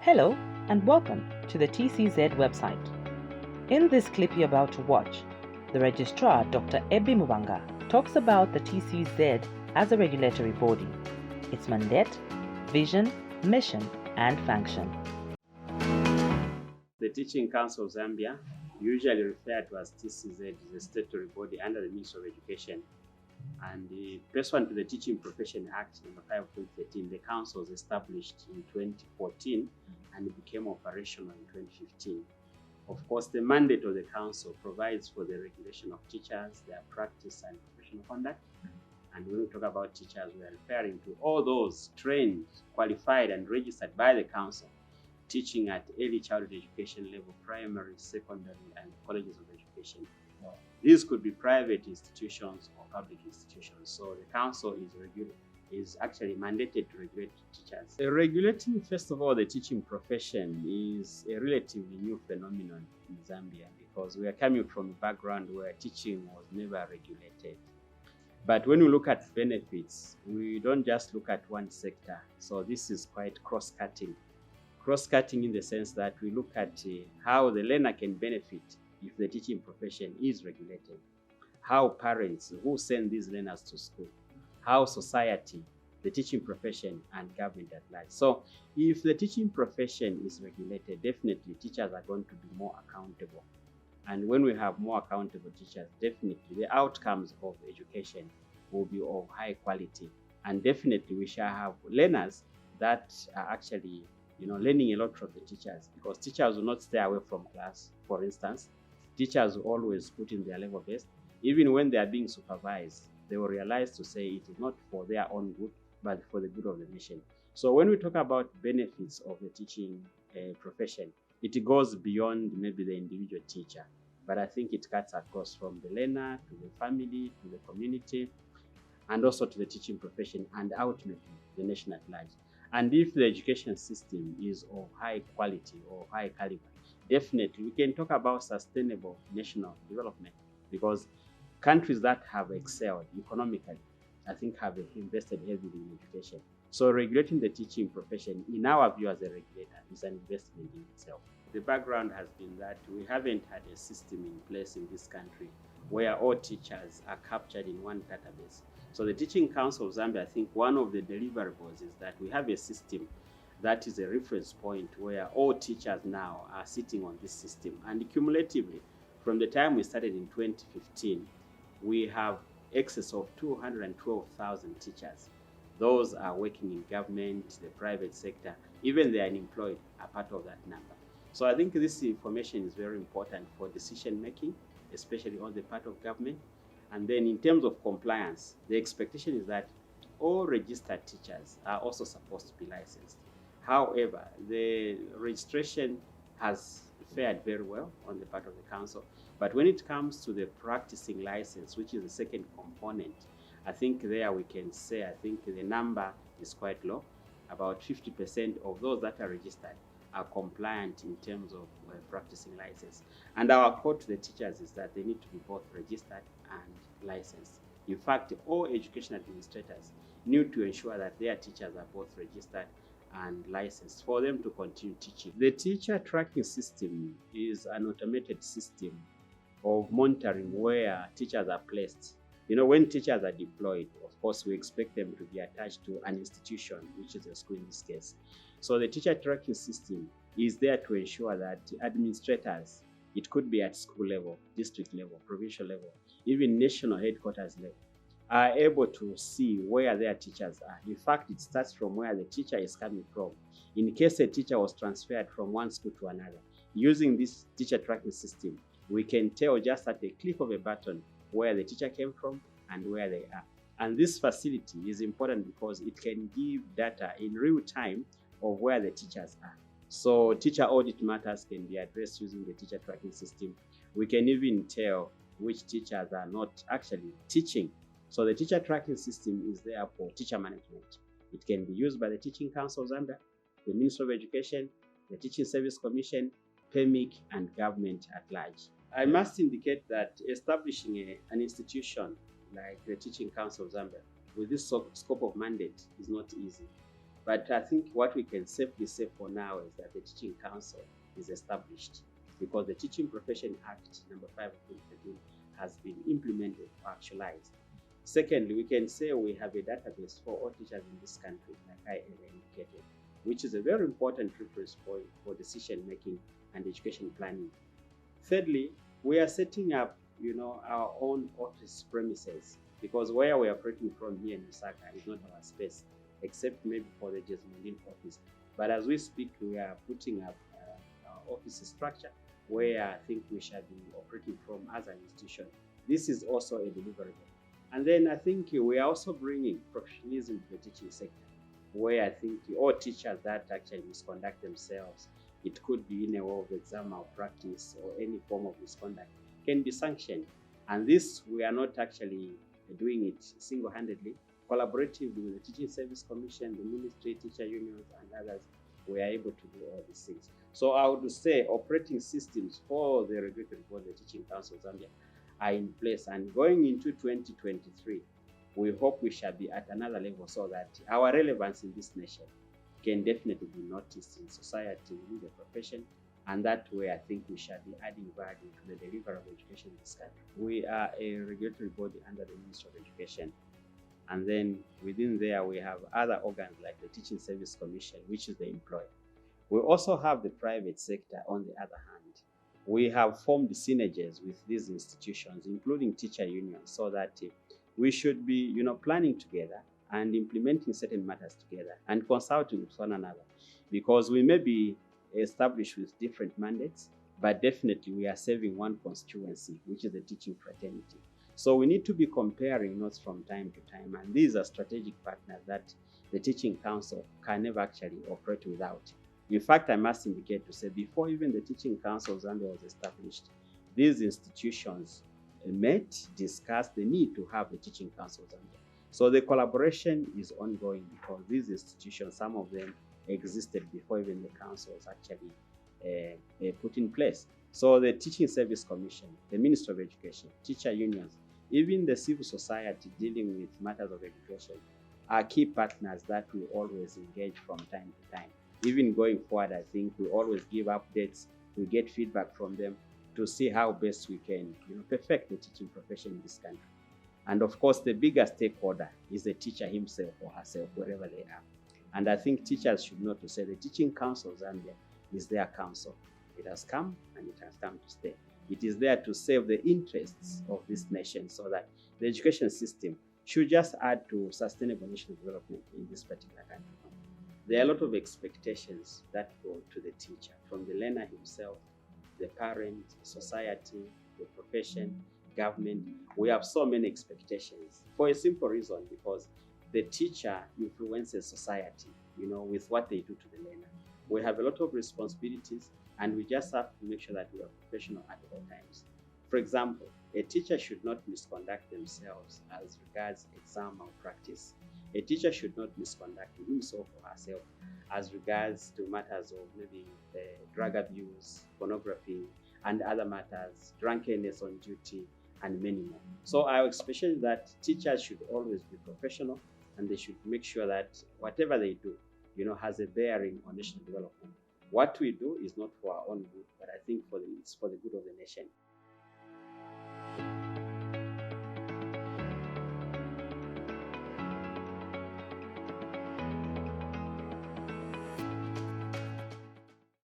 Hello and welcome to the TCZ website. In this clip you're about to watch, the Registrar, Dr. Ebi Mubanga, talks about the TCZ as a regulatory body, its mandate, vision, mission, and function. The Teaching Council of Zambia, usually referred to as TCZ, is a statutory body under the Ministry of Education. And pursuant to the Teaching Profession Act No. 5 of 2013, the council was established in 2014 and it became operational in 2015. Of course, the mandate of the council provides for the regulation of teachers, their practice and professional conduct. And when we talk about teachers, we are referring to all those trained, qualified and registered by the council, teaching at early childhood education level, primary, secondary and colleges of education. These could be private institutions or public institutions. So the council is actually mandated to regulate teachers. Regulating, first of all, the teaching profession is a relatively new phenomenon in Zambia because we are coming from a background where teaching was never regulated. But when we look at benefits, we don't just look at one sector. So this is quite cross-cutting. Cross-cutting in the sense that we look at how the learner can benefit if the teaching profession is regulated, how parents who send these learners to school, how society, the teaching profession and government at large. So if the teaching profession is regulated, definitely teachers are going to be more accountable. And when we have more accountable teachers, definitely the outcomes of education will be of high quality. And definitely we shall have learners that are actually learning a lot from the teachers, because teachers will not stay away from class, for instance. Teachers will always put in their level best. Even when they are being supervised, they will realize to say it is not for their own good, but for the good of the nation. So when we talk about benefits of the teaching profession, it goes beyond maybe the individual teacher, but I think it cuts across from the learner to the family, to the community, and also to the teaching profession, and ultimately the nation at large. And if the education system is of high quality or high caliber, definitely we can talk about sustainable national development, because countries that have excelled economically, I think, have invested heavily in education. So regulating the teaching profession, in our view as a regulator, is an investment in itself. The background has been that we haven't had a system in place in this country where all teachers are captured in one database. So the Teaching Council of Zambia, I think one of the deliverables is that we have a system that is a reference point where all teachers now are sitting on this system. And cumulatively, from the time we started in 2015, we have excess of 212,000 teachers. Those are working in government, the private sector, even the unemployed are part of that number. So I think this information is very important for decision making, especially on the part of government. And then in terms of compliance, the expectation is that all registered teachers are also supposed to be licensed. However, the registration has fared very well on the part of the council. But when it comes to the practicing license, which is the second component, I think there we can say, I think the number is quite low. About 50% of those that are registered are compliant in terms of practicing license. And our call to the teachers is that they need to be both registered and licensed. In fact, all education administrators need to ensure that their teachers are both registered and licensed for them to continue teaching. The teacher tracking system is an automated system of monitoring where teachers are placed. When teachers are deployed, of course, we expect them to be attached to an institution, which is a school in this case. So the teacher tracking system is there to ensure that administrators, it could be at school level, district level, provincial level, even national headquarters level, are able to see where their teachers are. In fact, it starts from where the teacher is coming from. In case a teacher was transferred from one school to another, using this teacher tracking system, we can tell just at the click of a button where the teacher came from and where they are. And this facility is important because it can give data in real time of where the teachers are. So teacher audit matters can be addressed using the teacher tracking system. We can even tell which teachers are not actually teaching. So the teacher tracking system is there for teacher management. It can be used by the Teaching Council of Zambia, the Ministry of Education, the Teaching Service Commission, PEMIC, and government at large. I must indicate that establishing an institution like the Teaching Council of Zambia with this scope of mandate is not easy. But I think what we can safely say for now is that the Teaching Council is established because the Teaching Profession Act number 5 of 2013 has been implemented or actualized. Secondly, we can say we have a database for all teachers in this country, like I earlier indicated, which is a very important reference point for decision making and education planning. Thirdly, we are setting up, our own office premises because where we are operating from here in Lusaka is not our space, except maybe for the Jesmondin office. But as we speak, we are putting up our office structure where I think we shall be operating from as an institution. This is also a deliverable. And then I think we are also bringing professionalism to the teaching sector, where I think all teachers that actually misconduct themselves, it could be in a way of exam malpractice or any form of misconduct, can be sanctioned. And this, we are not actually doing it single-handedly. Collaboratively with the Teaching Service Commission, the ministry, teacher unions, and others, we are able to do all these things. So I would say operating systems for the regulatory board, the Teaching Council of Zambia, are in place. And going into 2023, we hope we shall be at another level so that our relevance in this nation can definitely be noticed in society, in the profession, and that way I think we shall be adding value to the delivery of education in this country. We are a regulatory body under the Ministry of Education. And then within there, we have other organs like the Teaching Service Commission, which is the employer. We also have the private sector on the other hand. We have formed synergies with these institutions, including teacher unions, so that we should be, planning together and implementing certain matters together and consulting with one another, because we may be established with different mandates, but definitely we are serving one constituency, which is the teaching fraternity. So we need to be comparing notes from time to time, and these are strategic partners that the Teaching Council can never actually operate without. In fact, I must indicate to say, before even the Teaching Council of Zambia was established, these institutions met, discussed the need to have the Teaching Council of Zambia. So the collaboration is ongoing because these institutions, some of them existed before even the council was actually put in place. So the Teaching Service Commission, the Ministry of Education, teacher unions, even the civil society dealing with matters of education are key partners that we always engage from time to time. Even going forward, I think we always give updates, we get feedback from them to see how best we can perfect the teaching profession in this country. And of course, the biggest stakeholder is the teacher himself or herself, wherever they are. And I think teachers should know to say the Teaching Council of Zambia is their council. It has come and it has come to stay. It is there to serve the interests of this nation so that the education system should just add to sustainable national development in this particular country. There are a lot of expectations that go to the teacher, from the learner himself, the parent, society, the profession, government. We have so many expectations for a simple reason, because the teacher influences society, with what they do to the learner. We have a lot of responsibilities, and we just have to make sure that we are professional at all times. For example, a teacher should not misconduct themselves as regards exam malpractice. A teacher should not misconduct himself or herself as regards to matters of maybe drug abuse, pornography, and other matters, drunkenness on duty, and many more. So our expectation is that teachers should always be professional, and they should make sure that whatever they do, has a bearing on national development. What we do is not for our own good, but I think it's for the good of the nation.